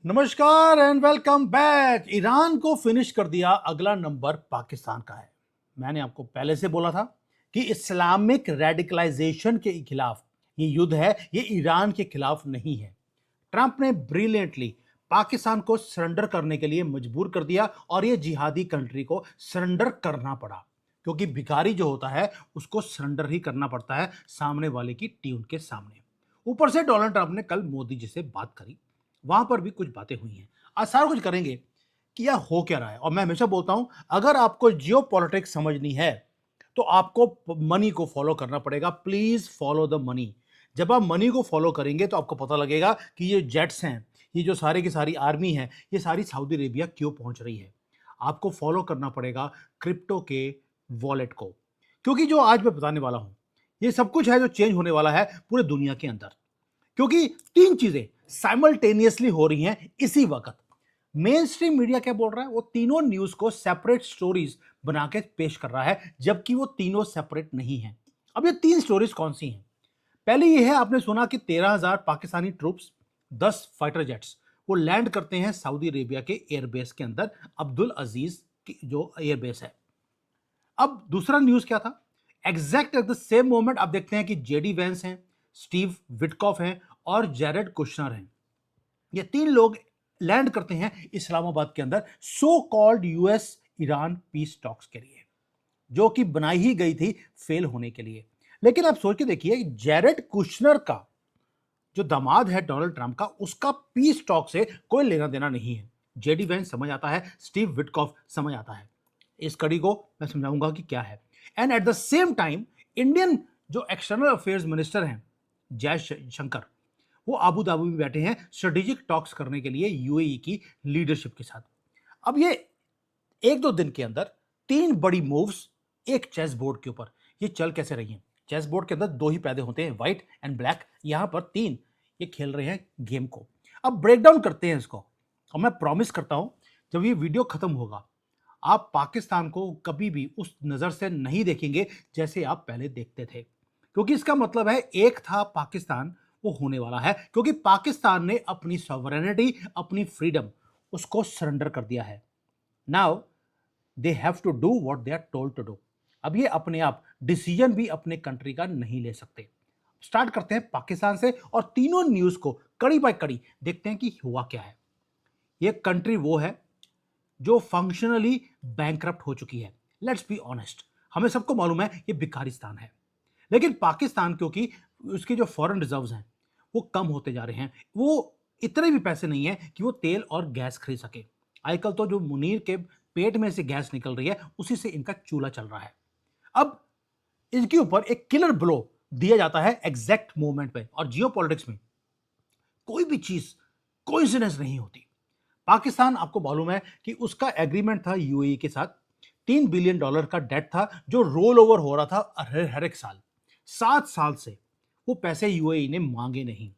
नमस्कार and welcome back. Iran को finish कर दिया, अगला नंबर पाकिस्तान का है। मैंने आपको पहले से बोला था कि इस्लामिक रेडिकलाइजेशन के खिलाफ ये युद्ध है, ये ईरान के खिलाफ नहीं है। ट्रंप ने ब्रिलियंटली पाकिस्तान को सरेंडर करने के लिए मजबूर कर दिया और ये जिहादी कंट्री को सरेंडर करना पड़ा, क्योंकि भिखारी जो होता है उसको सरेंडर ही करना पड़ता है सामने वाले की ट्यून के सामने। ऊपर से डोनाल्ड ट्रंप ने कल मोदी जी से बात करी, वहां पर भी कुछ बातें हुई हैं। आज सारा कुछ करेंगे कि यह हो क्या रहा है। और मैं हमेशा बोलता हूं, अगर आपको जियो पॉलिटिक्स समझनी है तो आपको मनी को फॉलो करना पड़ेगा। Please follow the money. जब आप मनी को फॉलो करेंगे तो आपको पता लगेगा कि ये जेट्स हैं, ये जो सारे की सारी आर्मी है, ये सारी सऊदी अरेबिया क्यों पहुंच रही है। आपको फॉलो करना पड़ेगा क्रिप्टो के वॉलेट को, क्योंकि जो आज मैं बताने वाला हूं ये सब कुछ है जो चेंज होने वाला है पूरे दुनिया के अंदर। क्योंकि तीन चीजें साइमल्टेनियसली हो रही हैं इसी वक्त। मेन स्ट्रीम मीडिया क्या बोल रहा है, वो तीनों न्यूज को सेपरेट स्टोरीज बना के पेश कर रहा है, जबकि वो तीनों सेपरेट नहीं है। अब ये तीन स्टोरीज कौन सी हैं? पहली ये है, आपने सुना कि 13,000 पाकिस्तानी ट्रूप्स, 10 फाइटर जेट्स वो लैंड करते हैं सऊदी अरेबिया के एयरबेस के अंदर, अब्दुल अजीज की जो एयरबेस है। अब दूसरा न्यूज क्या था? Exact at the same moment आप देखते हैं कि जेडी वेंस हैं, स्टीव विटकॉफ हैं और जेरेड कुशनर हैं। ये तीन लोग लैंड करते हैं इस्लामाबाद के अंदर so called US Iran peace talks के लिए, जो कि बनाई ही गई थी फेल होने के लिए। लेकिन आप सोच के देखिए, जेरेड कुशनर का जो दामाद है डोनाल्ड ट्रंप का, उसका पीस टॉक से कोई लेना देना नहीं है। जेडी वेंस समझ आता है, स्टीव विटकॉफ समझ आता है। इस कड़ी को मैं समझाऊंगा कि क्या है। And at the same time Indian जो एक्सटर्नल अफेयर्स मिनिस्टर हैं जय शंकर, वो आबू धाबी में बैठे हैं स्ट्रेटेजिक टॉक्स करने के लिए यूएई की लीडरशिप के साथ। अब ये एक दो दिन के अंदर तीन बड़ी मूव्स एक चेस बोर्ड के ऊपर ये चल कैसे रही हैं। चेस बोर्ड के अंदर दो ही पैदे होते हैं, व्हाइट एंड ब्लैक। यहां पर तीन ये खेल रहे हैं गेम को। अब ब्रेक डाउन करते हैं इसको। और मैं प्रॉमिस करता हूं, जब ये वीडियो खत्म होगा आप पाकिस्तान को कभी भी उस नजर से नहीं देखेंगे जैसे आप पहले देखते थे, क्योंकि इसका मतलब है एक था पाकिस्तान, वो होने वाला है। क्योंकि पाकिस्तान ने अपनी सॉवरेनिटी, अपनी फ्रीडम, उसको सरेंडर कर दिया है। Now they have to do what they are told to do. अब ये अपने आप डिसीजन भी अपने कंट्री का नहीं ले सकते। स्टार्ट करते हैं पाकिस्तान से और तीनों न्यूज को कड़ी बाय कड़ी देखते हैं कि हुआ क्या है। ये कंट्री वो है जो फंक्शनली बैंकरप्ट हो चुकी है। लेट्स बी ऑनेस्ट, हमें सबको मालूम है ये भिखारिस्तान है। लेकिन पाकिस्तान, क्योंकि उसके जो फॉरेन रिजर्व्स हैं वो कम होते जा रहे हैं, वो इतने भी पैसे नहीं है कि वो तेल और गैस खरीद सके। आजकल तो जो मुनीर के पेट में से गैस निकल रही है उसी से इनका चूल्हा चल रहा है। अब इनके ऊपर एक किलर ब्लो दिया जाता है एग्जैक्ट मोमेंट पे। और जियो पॉलिटिक्स में कोई भी चीज कोइंसिडेंस नहीं होती। पाकिस्तान, आपको मालूम है कि उसका एग्रीमेंट था यूएई के साथ, $3 बिलियन का डेट था जो रोल ओवर हो रहा था हर एक साल। 7 साल से वो पैसे यूएई ने मांगे नहीं।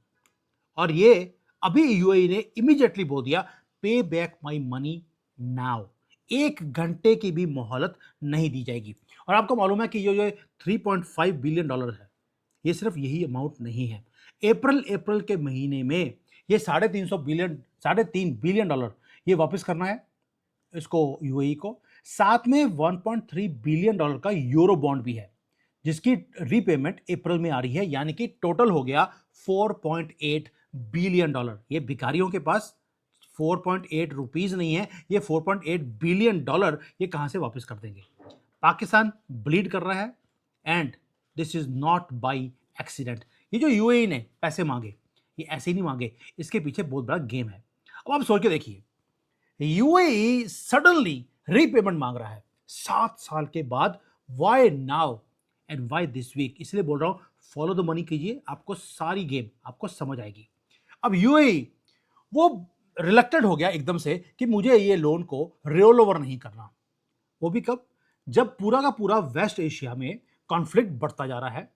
और ये अभी यूएई ने इमीडिएटली बोल दिया, पे बैक माई मनी नाउ। 1 घंटे की भी मोहलत नहीं दी जाएगी। और आपको मालूम है कि ये $3.5 बिलियन है, ये सिर्फ यही अमाउंट नहीं है। अप्रैल के महीने में ये 3.5 बिलियन ये वापस करना है इसको यूएई को। साथ में $1.3 बिलियन का यूरो बॉन्ड भी है, जिसकी रीपेमेंट अप्रैल में आ रही है। यानी कि टोटल हो गया $4.8 बिलियन। ये भिखारियों के पास 4.8 रुपीज नहीं है, ये $4.8 बिलियन ये कहां से वापस कर देंगे? पाकिस्तान ब्लीड कर रहा है and this is not by accident. ये जो यूएई ने पैसे मांगे, ये ऐसे ही नहीं मांगे, इसके पीछे बहुत बड़ा गेम है। अब आप सोच के देखिए, यूएई सडनली रीपेमेंट मांग रहा है 7 साल के बाद। Why now and why this week? इसलिए बोल रहा हूं, फॉलो द मनी कीजिए, आपको सारी गेम आपको समझ आएगी। अब यूएई वो रिलक्टेड हो गया एकदम से कि मुझे ये लोन को रोल ओवर नहीं करना। वो भी कब? जब पूरा का पूरा वेस्ट एशिया में कॉन्फ्लिक्ट बढ़ता जा रहा है।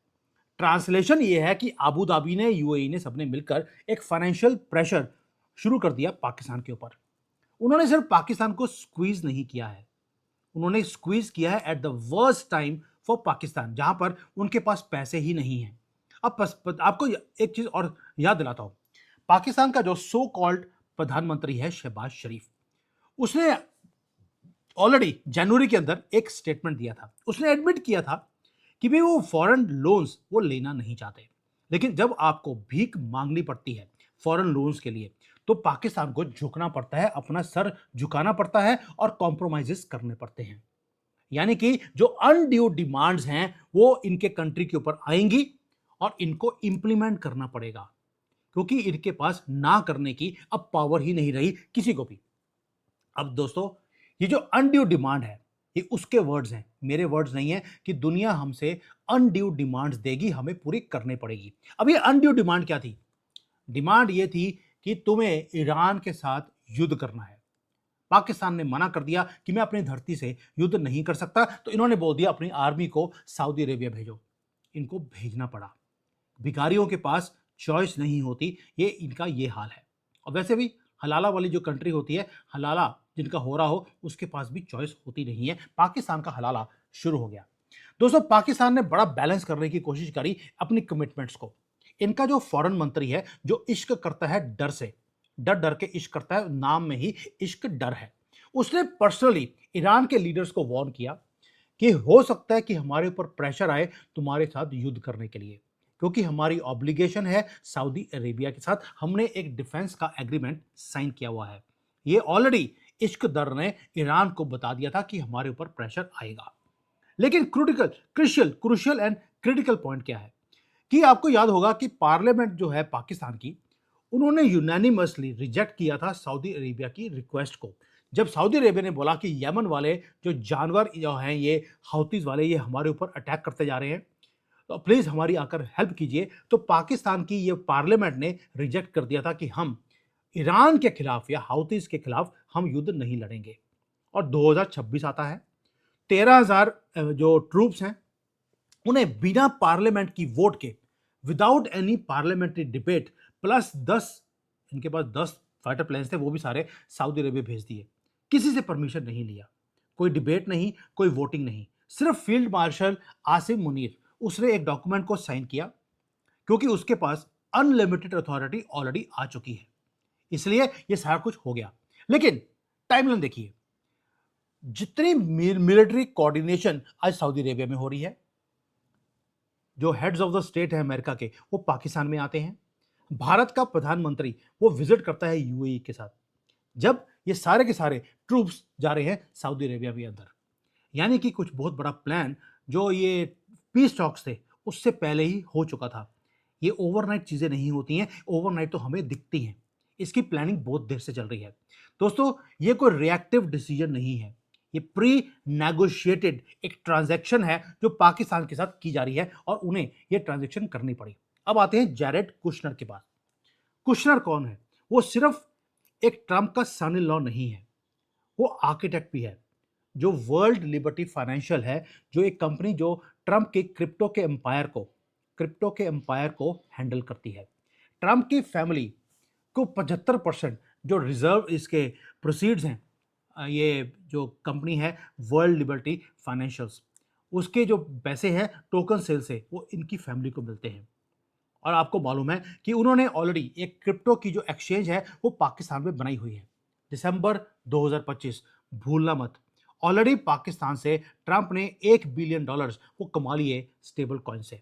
ट्रांसलेशन ये है कि आबू धाबी ने, यूएई ने, सबने मिलकर एक फाइनेंशियल प्रेशर शुरू कर दिया पाकिस्तान के ऊपर। उन्होंने सिर्फ पाकिस्तान को स्क्वीज नहीं किया है, उन्होंने स्क्वीज किया है at the worst time for Pakistan, जहां पर उनके पास पैसे ही नहीं है। अब आपको एक चीज और याद दिलाता हूं, पाकिस्तान का जो सो कॉल्ड प्रधानमंत्री है शहबाज शरीफ। उसने ऑलरेडी जनवरी के अंदर एक स्टेटमेंट दिया था। उसने एडमिट किया था कि भाई वो फॉरेन लोन्स वो लेना नहीं चाहते, लेकिन जब आपको भीख मांगनी पड़ती है फॉरेन लोन्स के लिए तो पाकिस्तान को झुकना पड़ता है, अपना सर झुकाना पड़ता है और कॉम्प्रोमाइजेस करने पड़ते हैं। यानी कि जो अनड्यू डिमांड्स हैं वो इनके कंट्री के ऊपर आएंगी और इनको इंप्लीमेंट करना पड़ेगा, क्योंकि इनके पास ना करने की अब पावर ही नहीं रही किसी को भी। अब दोस्तों, ये जो अनड्यू डिमांड है ये उसके वर्ड्स हैं, मेरे वर्ड्स नहीं है कि दुनिया हमसे अनड्यू डिमांड्स देगी, हमें पूरी करनी पड़ेगी। अब ये अनड्यू डिमांड क्या थी? डिमांड ये थी कि तुम्हें ईरान के साथ युद्ध करना है। पाकिस्तान ने मना कर दिया कि मैं अपनी धरती से युद्ध नहीं कर सकता, तो इन्होंने बोल दिया अपनी आर्मी को सऊदी अरेबिया भेजो। इनको भेजना पड़ा। भिखारियों के पास चॉइस नहीं होती, ये इनका ये हाल है। और वैसे भी हलाला वाली जो कंट्री होती है, हलाला जिनका हो रहा हो उसके पास भी चॉइस होती नहीं है। पाकिस्तान का हलाला शुरू हो गया। दोस्तों, पाकिस्तान ने बड़ा बैलेंस करने की कोशिश करी अपनी कमिटमेंट्स को। इनका जो फॉरेन मंत्री है जो इश्क करता है डर से, डर डर के इश्क करता है, नाम में ही इश्क डर है। उसने पर्सनली ईरान के लीडर्स को वार्न किया कि हो सकता है कि हमारे ऊपर प्रेशर आए तुम्हारे साथ युद्ध करने के लिए, क्योंकि हमारी ऑब्लिगेशन है सऊदी अरेबिया के साथ, हमने एक डिफेंस का एग्रीमेंट साइन किया हुआ है। ये ऑलरेडी इश्क दर ने ईरान को बता दिया था कि हमारे ऊपर प्रेशर आएगा। लेकिन क्रूशियल एंड क्रिटिकल पॉइंट क्या है कि आपको याद होगा कि पार्लियामेंट जो है पाकिस्तान की, उन्होंने यूनानिमसली रिजेक्ट किया था सऊदी अरेबिया की रिक्वेस्ट को। जब सऊदी अरेबिया ने बोला कि यमन वाले जो जानवर जो हैं, ये हौतीज वाले, ये हमारे ऊपर अटैक करते जा रहे हैं, तो प्लीज हमारी आकर हेल्प कीजिए, तो पाकिस्तान की ये पार्लियामेंट ने रिजेक्ट कर दिया था कि हम ईरान के खिलाफ या हाउतीज के खिलाफ हम युद्ध नहीं लड़ेंगे। और 2026 आता है, 13,000 जो ट्रूप्स हैं उन्हें बिना पार्लियामेंट की वोट के, without any parliamentary debate, plus 10, इनके पास 10 फाइटर प्लेन्स थे, वो भी सारे सऊदी अरेबिया भेज दिए। किसी से परमिशन नहीं लिया, कोई डिबेट नहीं, कोई वोटिंग नहीं। सिर्फ फील्ड मार्शल आसिम मुनीर, उसने एक डॉक्यूमेंट को साइन किया, क्योंकि उसके पास अनलिमिटेड अथॉरिटी ऑलरेडी आ चुकी है, इसलिए ये सारा कुछ हो गया। लेकिन टाइमलाइन देखिए, जितनी मिलिट्री कोऑर्डिनेशन आज सऊदी अरेबिया में हो रही है, जो हेड्स ऑफ द स्टेट है अमेरिका के, वो पाकिस्तान में आते हैं। भारत का प्रधानमंत्री वो विजिट करता है यूएई के साथ, जब ये सारे के सारे ट्रूप्स जा रहे हैं सऊदी अरेबिया के अंदर। यानी कि कुछ बहुत बड़ा प्लान जो ये पीस टॉक्स थे उससे पहले ही हो चुका था। ये ओवरनाइट चीजें नहीं होती हैं, ओवरनाइट तो हमें दिखती हैं। इसकी प्लानिंग बहुत देर से चल रही है। दोस्तों, ये कोई रिएक्टिव डिसीजन नहीं है, ये प्री नेगोशिएटेड एक ट्रांजैक्शन है जो पाकिस्तान के साथ की जा रही है और उन्हें ये ट्रांजैक्शन करनी पड़ी। अब आते हैं जैरेड कुशनर के पास। कुशनर कौन है? वो सिर्फ एक ट्रंप का सन इन लॉ नहीं है, वो आर्किटेक्ट भी है। जो वर्ल्ड लिबर्टी फाइनेंशियल है, जो एक कंपनी जो ट्रंप के क्रिप्टो के एम्पायर को हैंडल करती है। ट्रंप की फैमिली को 75% जो रिजर्व इसके प्रोसीड्स हैं, ये जो कंपनी है वर्ल्ड लिबर्टी फाइनेंशियल्स, उसके जो पैसे हैं टोकन सेल से वो इनकी फैमिली को मिलते हैं। और आपको मालूम है कि उन्होंने ऑलरेडी एक क्रिप्टो की जो एक्सचेंज है वो पाकिस्तान में बनाई हुई है। दिसंबर 2025, भूलना मत, ऑलरेडी पाकिस्तान से ट्रंप ने $1 बिलियन वो कमा लिए स्टेबल कॉइन से।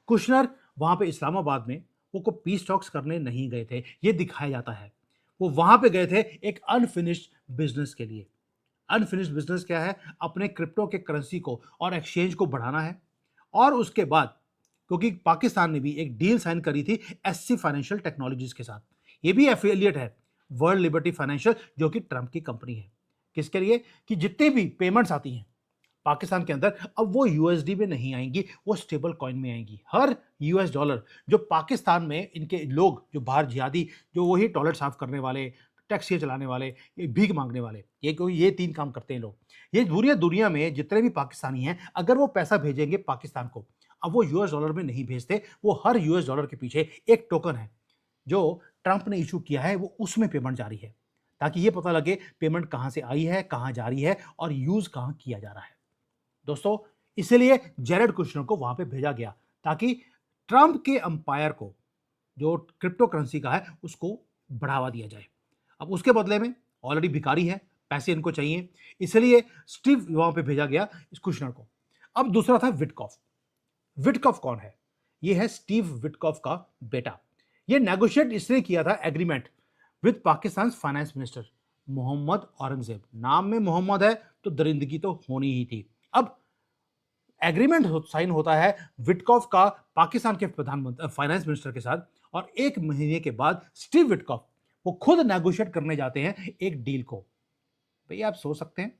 कुशनर वहां पे इस्लामाबाद में वो को पीस टॉक्स करने नहीं गए थे, ये दिखाया जाता है। वो वहां पे गए थे एक अनफिनिश्ड बिजनेस के लिए। अनफिनिश्ड बिजनेस क्या है? अपने क्रिप्टो के करेंसी को और एक्सचेंज को बढ़ाना है। और उसके बाद क्योंकि पाकिस्तान ने भी एक डील साइन करी थी एससी फाइनेंशियल टेक्नोलॉजीज के साथ, ये भी एफिलिएट है वर्ल्ड लिबर्टी फाइनेंशियल, जो कि ट्रंप की कंपनी है। किसके लिए? कि जितनी भी पेमेंट्स आती हैं पाकिस्तान के अंदर, अब वो यूएसडी में नहीं आएंगी, वो स्टेबल कॉइन में आएंगी। हर यूएस डॉलर जो पाकिस्तान में इनके लोग जो बाहर जिहादी, जो वही टॉयलेट साफ करने वाले, टैक्सी चलाने वाले, ये भीख मांगने वाले, ये क्योंकि ये 3 काम करते हैं लोग, ये पूरी दुनिया में जितने भी पाकिस्तानी हैं, अगर वो पैसा भेजेंगे पाकिस्तान को, अब वो यूएस डॉलर में नहीं भेजते, वो हर यूएस डॉलर के पीछे एक टोकन है जो ट्रंप ने इशू किया है, वो उसमें पेमेंट जारी है, ताकि ये पता लगे पेमेंट कहां से आई है, कहां जा रही है और यूज कहां किया जा रहा है। दोस्तों, इसलिए जेरेड कुशनर को वहां पे भेजा गया ताकि ट्रंप के अंपायर को, जो क्रिप्टो करेंसी का है, उसको बढ़ावा दिया जाए। अब उसके बदले में ऑलरेडी भिखारी है, पैसे इनको चाहिए, इसलिए स्टीव वहां पे भेजा गया इस कुशनर को। अब दूसरा था विटकॉफ। विटकॉफ कौन है? ये है स्टीव विटकॉफ का बेटा। ये नेगोशिएट इसने किया था agreement with Pakistan finance minister Muhammad Aurangzeb. नाम में मोहम्मद है तो दरिंदगी तो होनी ही थी। अब एग्रीमेंट साइन होता है विटकॉफ का पाकिस्तान के प्रधानमंत्री फाइनेंस मिनिस्टर के साथ, और एक महीने के बाद स्टीव विटकॉफ वो खुद नेगोशिएट करने जाते हैं एक डील को। भैया आप सोच सकते हैं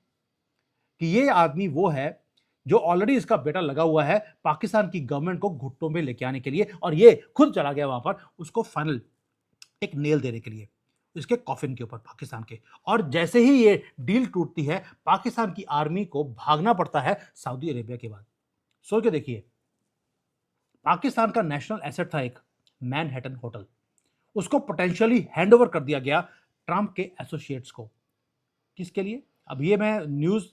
कि ये आदमी वो है जो ऑलरेडी इसका बेटा लगा हुआ है पाकिस्तान की गवर्नमेंट को घुट्टों में लेके आने के लिए, और ये खुद चला गया वहां पर उसको फाइनल एक नेल देने के लिए इसके कॉफिन के ऊपर पाकिस्तान के। और जैसे ही ये डील टूटती है पाकिस्तान की आर्मी को भागना पड़ता है सऊदी अरेबिया के बाद। सोच के देखिए, पाकिस्तान का नेशनल एसेट था एक मैनहट्टन होटल, उसको पोटेंशियली हैंडओवर कर दिया गया ट्रंप के एसोसिएट्स को। किसके लिए? अब ये मैं न्यूज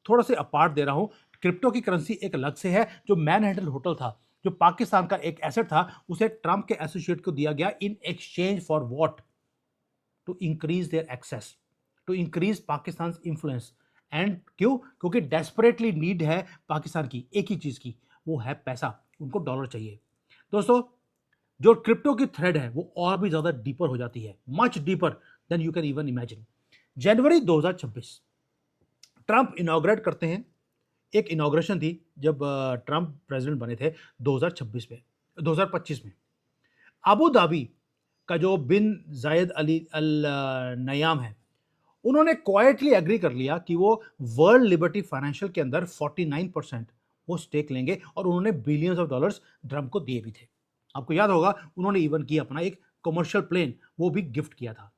थोड़ा से अपार्ट दे रहा हूं। क्रिप्टो की करेंसी एक अलग से है। जो मैनहट्टन होटल था, जो पाकिस्तान का एक एसेट था, उसे ट्रंप के एसोसिएट को दिया गया in exchange for what? To increase their access, to increase Pakistan influence. And क्यों? क्योंकि डेस्परेटली नीड है पाकिस्तान की एक ही चीज की, वो है पैसा। उनको डॉलर चाहिए। दोस्तों, जो क्रिप्टो की थ्रेड है वो और भी ज्यादा डीपर हो जाती है, much deeper than you can even imagine. January 2026 Trump inaugurate करते हैं। एक इनॉग्रेशन थी जब ट्रंप प्रेसिडेंट बने थे 2026 में, 2025 में। अबू धाबी का जो बिन जायद अली अल नयाम है, उन्होंने क्वाइटली एग्री कर लिया कि वो वर्ल्ड लिबर्टी फाइनेंशियल के अंदर 49% वो स्टेक लेंगे, और उन्होंने बिलियंस ऑफ डॉलर्स ट्रंप को दिए भी थे। आपको याद होगा उन्होंने इवन किया अपना एक कमर्शियल प्लेन वो भी गिफ्ट किया था।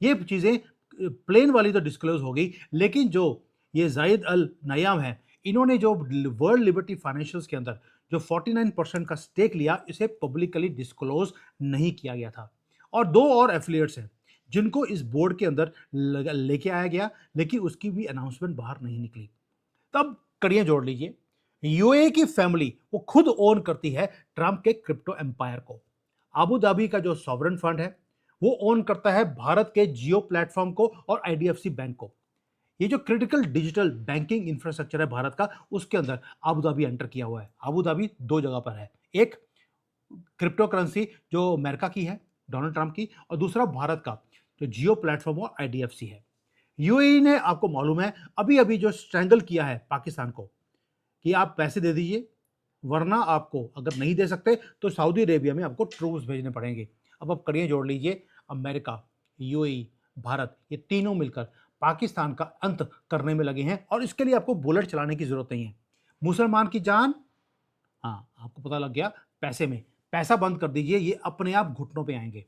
ये चीजें प्लेन वाली तो डिस्क्लोज हो गई, लेकिन जो ये जायद अल नयाम है, इन्होंने जो वर्ल्ड लिबर्टी फाइनेंशियल्स के अंदर जो 49% का स्टेक लिया, इसे पब्लिकली डिस्क्लोज नहीं किया गया था। और दो और एफिलिएट्स हैं जिनको इस बोर्ड के अंदर लेके आया गया, लेकिन उसकी भी अनाउंसमेंट बाहर नहीं निकली। तब कड़ियां जोड़ लीजिए, यूएई की फैमिली वो खुद ओन करती है ट्रंप के क्रिप्टो एम्पायर को। अबू धाबी का जो सॉवरेन फंड है वो ओन करता है भारत के जियो प्लेटफॉर्म को और आईडीएफसी बैंक को। ये जो क्रिटिकल डिजिटल बैंकिंग इंफ्रास्ट्रक्चर है भारत का, उसके अंदर अबू धाबी एंटर किया हुआ है। अबू धाबी दो जगह पर है, एक क्रिप्टो करेंसी जो अमेरिका की है डोनाल्ड ट्रंप की, और दूसरा भारत का जो जियो प्लेटफॉर्म और आईडीएफसी है। यूएई ने, आपको मालूम है, अभी अभी जो स्ट्रैंगल किया है पाकिस्तान को कि आप पैसे दे दीजिए, वरना आपको अगर नहीं दे सकते तो सऊदी अरेबिया में आपको ट्रूप्स भेजने पड़ेंगे। अब आप कड़ियां जोड़ लीजिए, अमेरिका, यूएई, भारत, ये तीनों मिलकर पाकिस्तान का अंत करने में लगे हैं, और इसके लिए आपको बुलेट चलाने की जरूरत नहीं है। मुसलमान की जान, हाँ आपको पता लग गया, पैसे में। पैसा बंद कर दीजिए, ये अपने आप घुटनों पे आएंगे।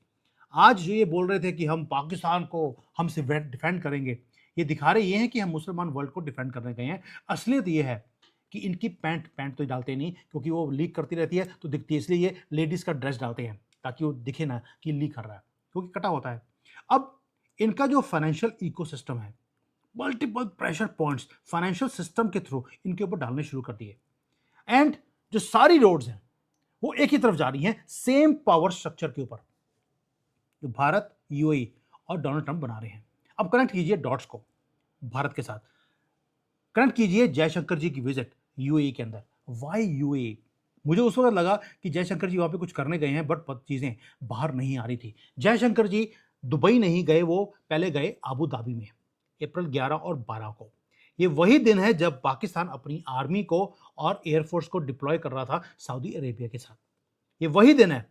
आज जो ये बोल रहे थे कि हम पाकिस्तान को हमसे डिफेंड करेंगे, ये दिखा रहे ये हैं कि हम मुसलमान वर्ल्ड को डिफेंड करने गए हैं। असलियत ये है कि इनकी पैंट तो डालते नहीं, क्योंकि वो लीक करती रहती है तो दिखती है, इसलिए ये लेडीज का ड्रेस डालते हैं ताकि वो दिखे ना कि लीक कर रहा है, क्योंकि कटा होता है। अब इनका जो फाइनेंशियल इकोसिस्टम है, multiple pressure points financial system के थ्रू इनके ऊपर डालने शुरू कर दिए। एंड जो सारी रोड्स हैं वो एक ही तरफ जा रही हैं, सेम पावर स्ट्रक्चर के ऊपर, जो भारत, यूएई और डोनाल्ड ट्रंप बना रहे हैं। अब कनेक्ट कीजिए डॉट्स को भारत के साथ, कनेक्ट कीजिए जयशंकर जी की विजिट यूएई के अंदर। Why UAE? मुझे उस वक्त लगा कि जयशंकर जी वहां पे कुछ करने गए हैं, बट चीजें बाहर नहीं आ रही थी। जयशंकर जी दुबई नहीं गए, वो पहले गए अबू धाबी में अप्रैल 11 और 12 को। ये वही दिन है जब पाकिस्तान अपनी आर्मी को और एयरफोर्स को डिप्लॉय कर रहा था सऊदी अरेबिया के साथ। ये वही दिन है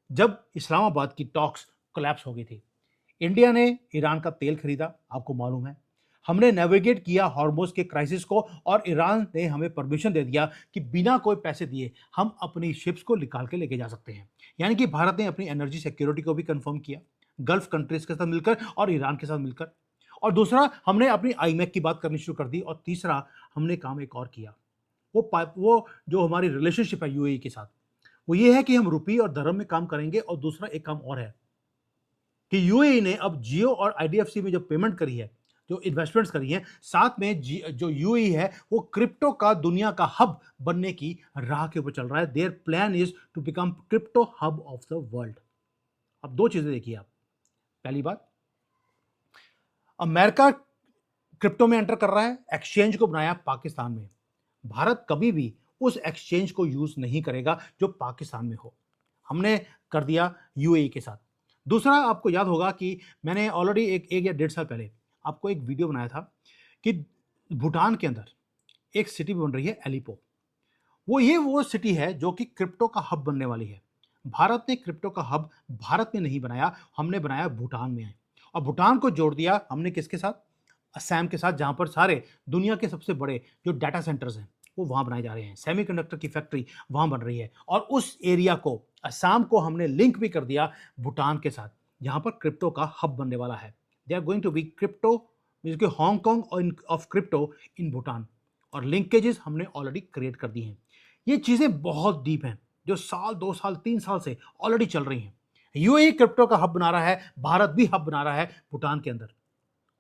जब इस्लामाबाद की टॉक्स कोलैप्स हो गई थी। इंडिया ने ईरान का तेल खरीदा, आपको मालूम है। हमने नेविगेट किया हॉर्मोज के क्राइसिस को, और ईरान ने हमें परमिशन दे दिया कि बिना कोई पैसे दिए हम अपनी शिप्स को निकाल के लेके जा सकते हैं। यानी कि भारत ने अपनी एनर्जी सिक्योरिटी को भी कंफर्म किया, गल्फ कंट्रीज के साथ मिलकर और ईरान के साथ मिलकर। और दूसरा, हमने अपनी आईमैक की बात करनी शुरू कर दी। और तीसरा, हमने काम एक और किया, वो जो हमारी रिलेशनशिप है यूएई के साथ, वो ये है कि हम रुपये और धर्म में काम करेंगे। और दूसरा एक काम और है कि यूएई ने अब जियो और आईडीएफसी में जो पेमेंट करी है, जो इन्वेस्टमेंट्स करी हैं, साथ में जो यूएई है वो क्रिप्टो का दुनिया का हब बनने की राह के ऊपर चल रहा है। Their plan is to become crypto hub of the world. अब दो चीजें देखिए आप। पहली बात, अमेरिका क्रिप्टो में एंटर कर रहा है, एक्सचेंज को बनाया पाकिस्तान में। भारत कभी भी उस एक्सचेंज को यूज नहीं करेगा जो पाकिस्तान में हो। हमने कर दिया यूएई के साथ। दूसरा, आपको याद होगा कि मैंने ऑलरेडी एक या 1.5 साल पहले आपको एक वीडियो बनाया था कि भूटान के अंदर एक सिटी बन रही है एलिपो। वो सिटी है जो कि क्रिप्टो का हब बनने वाली है। भारत ने क्रिप्टो का हब भारत में नहीं बनाया, हमने बनाया भूटान में। और भूटान को जोड़ दिया हमने किसके साथ? असम के साथ, जहां पर सारे दुनिया के सबसे बड़े जो डाटा सेंटर्स हैं वो वहां बनाए जा रहे हैं। सेमीकंडक्टर की फैक्ट्री वहां बन रही है और उस एरिया को, असम को हमने लिंक भी कर दिया भूटान के साथ, जहां पर क्रिप्टो का हब बनने वाला है। They are going to be crypto, Hong Kong of crypto in Bhutan. और लिंकेजेस हमने ऑलरेडी क्रिएट कर दी हैं। ये चीजें बहुत डीप हैं जो साल, 2 साल, 3 साल से ऑलरेडी चल रही हैं। यूएई क्रिप्टो का हब बना रहा है, भारत भी हब बना रहा है भूटान के अंदर।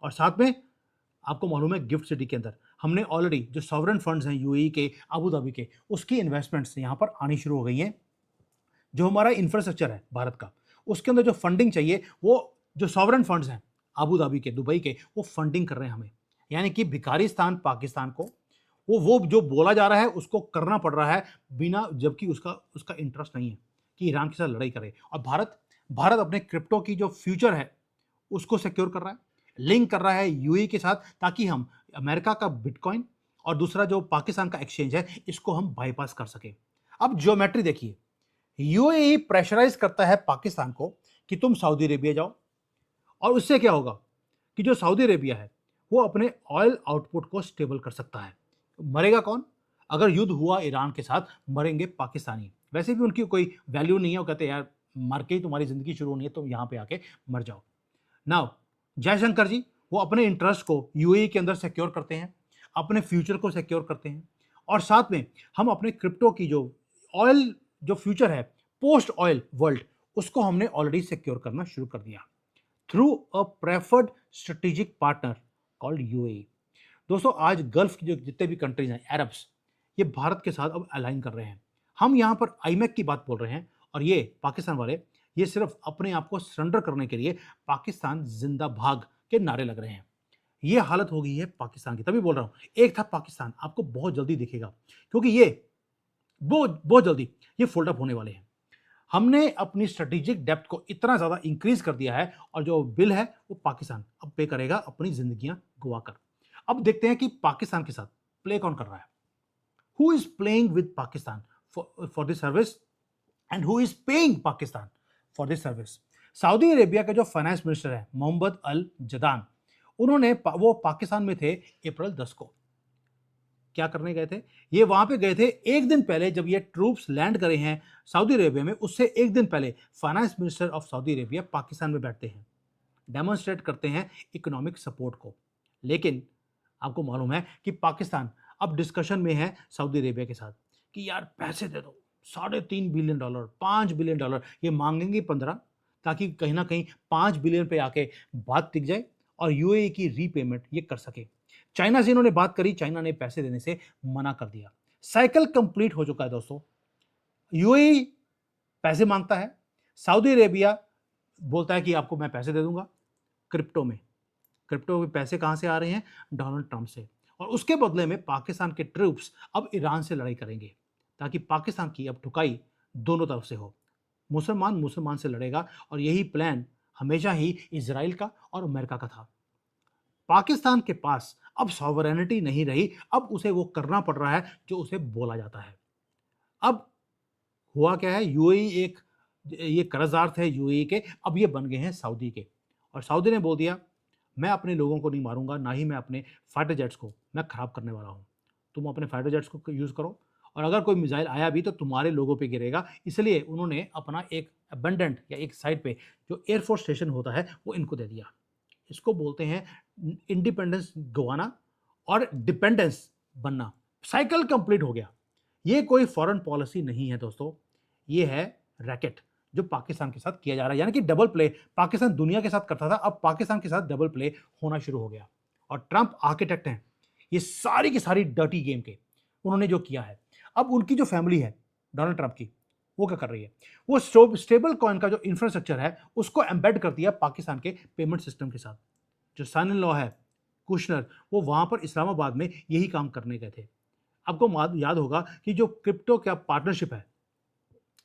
और साथ में आपको मालूम है गिफ्ट सिटी के अंदर हमने ऑलरेडी जो सॉवरेन फंड्स हैं यूएई के, अबू धाबी के, उसकी इन्वेस्टमेंट्स यहां पर आनी शुरू हो गई हैं। जो हमारा इंफ्रास्ट्रक्चर है भारत का, उसके अंदर जो फंडिंग चाहिए वो जो सॉवरेन फंड्स हैं अबू धाबी के, दुबई के, वो फंडिंग कर रहे हैं हमें। यानी कि भिखारिस्तान पाकिस्तान को वो जो बोला जा रहा है उसको करना पड़ रहा है बिना, जबकि उसका इंटरेस्ट नहीं है कि ईरान के साथ लड़ाई करे। और भारत अपने क्रिप्टो की जो फ्यूचर है उसको सिक्योर कर रहा है, लिंक कर रहा है यूएई के साथ, ताकि हम अमेरिका का बिटकॉइन और दूसरा जो पाकिस्तान का एक्सचेंज है इसको हम बाईपास कर सके। अब ज्योमेट्री देखिए, यूएई प्रेशराइज करता है पाकिस्तान को कि तुम सऊदी अरेबिया जाओ, और उससे क्या होगा कि जो सऊदी अरेबिया है वो अपने ऑयल आउटपुट को स्टेबल कर सकता है। मरेगा कौन? अगर युद्ध हुआ ईरान के साथ, मरेंगे पाकिस्तानी। वैसे भी उनकी कोई वैल्यू नहीं है, वो कहते हैं यार मर के ही तुम्हारी जिंदगी शुरू होनी है, तुम यहां पे आके मर जाओ। नाउ जयशंकर जी वो अपने इंटरेस्ट को यूएई के अंदर सिक्योर करते हैं, अपने फ्यूचर को सिक्योर करते हैं, और साथ में हम अपने क्रिप्टो की जो ऑयल जो फ्यूचर है पोस्ट ऑयल वर्ल्ड, उसको हमने ऑलरेडी सिक्योर करना शुरू कर दिया through a preferred strategic partner called UAE. दोस्तों, आज गल्फ की जो जितने भी कंट्रीज हैं अरब्स, ये भारत के साथ अब अलाइन कर रहे हैं। हम यहाँ पर आईमैक की बात बोल रहे हैं, और ये पाकिस्तान वाले ये सिर्फ अपने आप को सरेंडर करने के लिए पाकिस्तान जिंदा भाग के नारे लग रहे हैं। ये हालत हो गई है पाकिस्तान की। तभी बोल रहा हूं, एक था पाकिस्तान, आपको बहुत जल्दी दिखेगा, क्योंकि ये बहुत जल्दी ये फोल्ड अप होने वाले हैं। हमने अपनी स्ट्रेटेजिक डेप्थ को इतना ज्यादा इंक्रीज कर दिया है, और जो बिल है वो पाकिस्तान अब पे करेगा अपनी जिंदगियां गवाकर। अब देखते हैं कि पाकिस्तान के साथ प्ले कौन कर रहा है। Who is playing with Pakistan for this service, and who is paying Pakistan for this service? Saudi Arabia के जो फाइनेंस मिनिस्टर है मोहम्मद अल जदान, वो पाकिस्तान में थे अप्रैल 10 को। क्या करने गए थे? ये वहां पे गए थे एक दिन पहले, जब ये ट्रूप्स लैंड करे हैं सऊदी अरेबिया में, उससे एक दिन पहले finance minister of Saudi Arabia Pakistan में बैठते हैं, डेमोन्स्ट्रेट करते हैं इकोनॉमिक सपोर्ट को। लेकिन आपको मालूम है कि पाकिस्तान अब डिस्कशन में है सऊदी अरेबिया के साथ कि यार पैसे दे दो, $3.5 बिलियन, $5 बिलियन, ये मांगेंगे 15, ताकि कहीं ना कहीं 5 बिलियन पे आके बात टिक जाए और यूएई की रीपेमेंट ये कर सके। चाइना से इन्होंने बात करी, चाइना ने पैसे देने से मना कर दिया। साइकिल कंप्लीट हो चुका है दोस्तों। यूएई पैसे मांगता है, सऊदी अरेबिया बोलता है कि आपको मैं पैसे दे दूंगा क्रिप्टो में। क्रिप्टो के पैसे कहां से आ रहे हैं? डोनाल्ड ट्रंप से। और उसके बदले में पाकिस्तान के ट्रूप्स अब ईरान से लड़ाई करेंगे, ताकि पाकिस्तान की अब ठुकाई दोनों तरफ से हो। मुसलमान से लड़ेगा, और यही प्लान हमेशा ही इजराइल का और अमेरिका का था। पाकिस्तान के पास अब सॉवरेनिटी नहीं रही, अब उसे वो करना पड़ रहा है जो उसे बोला जाता है। अब हुआ क्या है, ये कर्जदार थे यूएई के, अब ये बन गए हैं सऊदी के। और सऊदी ने बोल दिया मैं अपने लोगों को नहीं मारूंगा, ना ही मैं अपने फाइटर जेट्स को मैं खराब करने वाला हूं। तुम अपने फाइटर जेट्स को यूज करो, और अगर कोई मिसाइल आया भी तो तुम्हारे लोगों पे गिरेगा। इसलिए उन्होंने अपना एक अबंडेंट या एक साइड पे जो एयरफोर्स स्टेशन होता है वो इनको दे दिया। इसको बोलते हैं इंडिपेंडेंस गवाना और डिपेंडेंस बनना। साइकिल कंप्लीट हो गया। ये कोई फॉरेन पॉलिसी नहीं है दोस्तों, ये है रैकेट जो पाकिस्तान के साथ किया जा रहा है। यानी कि डबल प्ले पाकिस्तान दुनिया के साथ करता था, अब पाकिस्तान के साथ डबल प्ले होना शुरू हो गया। और ट्रंप आर्किटेक्ट हैं ये सारी की सारी डर्टी गेम के, उन्होंने जो किया है। अब उनकी जो फैमिली है डोनाल्ड ट्रंप की, वो क्या कर रही है? वो स्टेबल कॉइन का जो इंफ्रास्ट्रक्चर है उसको एम्बेड कर दिया पाकिस्तान के पेमेंट सिस्टम के साथ, जो सन इन लॉ है कुशनर, वो वहाँ पर इस्लामाबाद में यही काम करने गए थे। आपको याद होगा कि जो क्रिप्टो क्या पार्टनरशिप है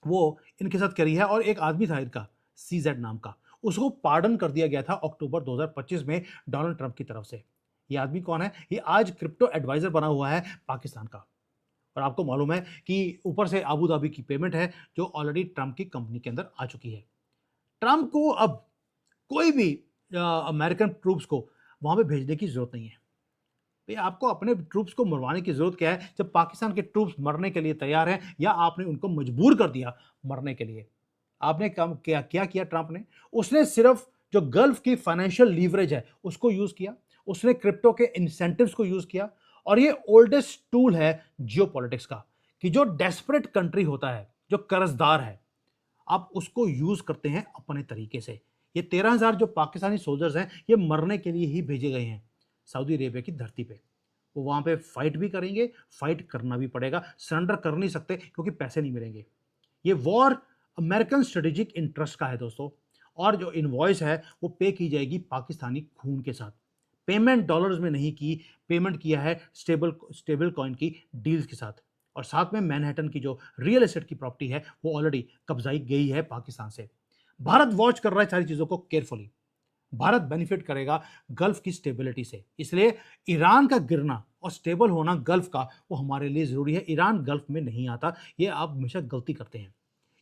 वो इनके साथ करी है, और एक आदमी था इनका सीजेड नाम का, उसको पार्डन कर दिया गया था अक्टूबर 2025 में डोनाल्ड ट्रंप की तरफ से। ये आदमी कौन है? ये आज क्रिप्टो एडवाइजर बना हुआ है पाकिस्तान का। और आपको मालूम है कि ऊपर से अबू धाबी की पेमेंट है जो ऑलरेडी ट्रंप की कंपनी के अंदर आ चुकी है। ट्रंप को अब कोई भी अमेरिकन ट्रूप्स को वहां पे भेजने की जरूरत नहीं है। भाई आपको अपने ट्रूप्स को मरवाने की जरूरत क्या है जब पाकिस्तान के ट्रूप्स मरने के लिए तैयार हैं, या आपने उनको मजबूर कर दिया मरने के लिए। आपने काम क्या किया ट्रंप ने? उसने सिर्फ जो गल्फ की फाइनेंशियल लीवरेज है उसको यूज किया, उसने क्रिप्टो के इंसेंटिव्स को यूज किया, और ये ओल्डेस्ट टूल है जियोपॉलिटिक्स का कि जो डेस्परेट कंट्री होता है, जो कर्जदार है, आप उसको यूज करते हैं अपने तरीके से। ये 13,000 जो पाकिस्तानी सोल्जर्स हैं ये मरने के लिए ही भेजे गए हैं सऊदी अरेबिया की धरती पे। वो वहां पे फाइट भी करेंगे, फाइट करना भी पड़ेगा, सरेंडर कर नहीं सकते क्योंकि पैसे नहीं मिलेंगे। ये वॉर अमेरिकन स्ट्रेटेजिक इंटरेस्ट का है दोस्तों, और जो इनवॉइस है वो पे की जाएगी पाकिस्तानी खून के साथ। पेमेंट डॉलर्स में नहीं की, पेमेंट किया है स्टेबल कॉइन की डील्स के साथ। और साथ में मैनहट्टन की जो रियल एस्टेट की प्रॉपर्टी है वो ऑलरेडी कब्जाई गई है पाकिस्तान से। भारत वॉच कर रहा है सारी चीजों को केयरफुली। भारत बेनिफिट करेगा गल्फ की स्टेबिलिटी से, इसलिए ईरान का गिरना और स्टेबल होना गल्फ का वो हमारे लिए जरूरी है। ईरान गल्फ में नहीं आता, ये आप हमेशा गलती करते हैं।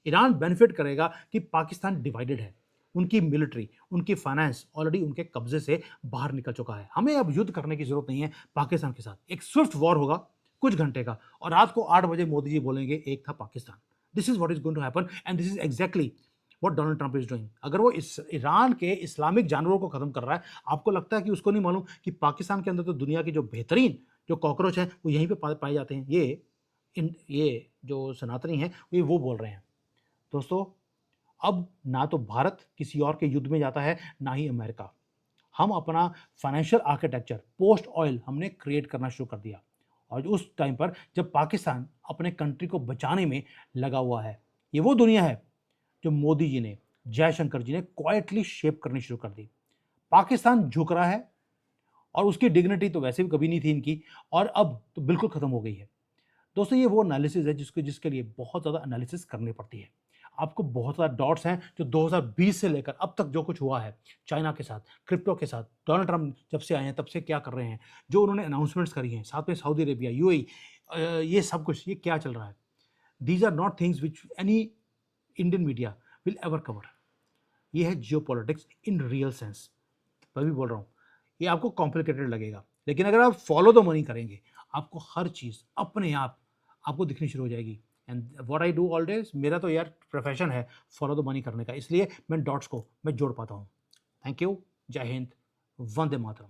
ईरान बेनिफिट करेगा कि पाकिस्तान डिवाइडेड है, उनकी मिलिट्री, उनकी फाइनेंस ऑलरेडी उनके कब्जे से बाहर निकल चुका है। हमें अब युद्ध करने की जरूरत नहीं है पाकिस्तान के साथ। एक स्विफ्ट वॉर होगा कुछ घंटे का, और रात को 8 बजे मोदी जी बोलेंगे एक था Pakistan. This is what is going to happen and this is exactly what Donald Trump is doing. अगर वो इस ईरान के इस्लामिक जानवरों को खत्म कर रहा है, आपको लगता है कि उसको नहीं मालूम कि पाकिस्तान के अंदर तो दुनिया की जो बेहतरीन जो कॉकरोच हैं वो यहीं पे पाए जाते हैं। ये जो सनातनी हैं वो बोल रहे हैं। दोस्तों, अब ना तो भारत किसी और के युद्ध में जाता है, ना ही अमेरिका। हम अपना फाइनेंशियल आर्किटेक्चर पोस्ट ऑयल हमने क्रिएट करना शुरू कर दिया, और उस टाइम पर जब पाकिस्तान अपने कंट्री को बचाने में लगा हुआ है। ये वो दुनिया है जो मोदी जी ने, जयशंकर जी ने क्वाइटली शेप करनी शुरू कर दी। पाकिस्तान झुक रहा है, और उसकी डिग्निटी तो वैसे भी कभी नहीं थी इनकी, और अब तो बिल्कुल खत्म हो गई है। दोस्तों, ये वो एनालिसिस है जिसके लिए बहुत ज़्यादा एनालिसिस करनी पड़ती है। आपको बहुत ज़्यादा डॉट्स हैं जो 2020 से लेकर अब तक जो कुछ हुआ है चाइना के साथ, क्रिप्टो के साथ, डोनाल्ड ट्रंप जब से आए हैं तब से क्या कर रहे हैं, जो उन्होंने अनाउंसमेंट्स करी हैं, साथ में सऊदी अरेबिया, यूएई, ये सब कुछ ये क्या चल रहा है। These are not things which any Indian media will ever cover. ये है जियोपॉलिटिक्स इन रियल सेंस। मैं भी बोल रहा हूँ, ये आपको कॉम्प्लिकेटेड लगेगा, लेकिन अगर आप फॉलो द मनी करेंगे, आपको हर चीज़ अपने आप आपको दिखनी शुरू हो जाएगी। And what I do always, मेरा तो यार प्रोफेशन है फॉलो द मनी करने का, इसलिए मैं डॉट्स को मैं जोड़ पाता हूँ। Thank you. जय हिंद। वंदे मातरम।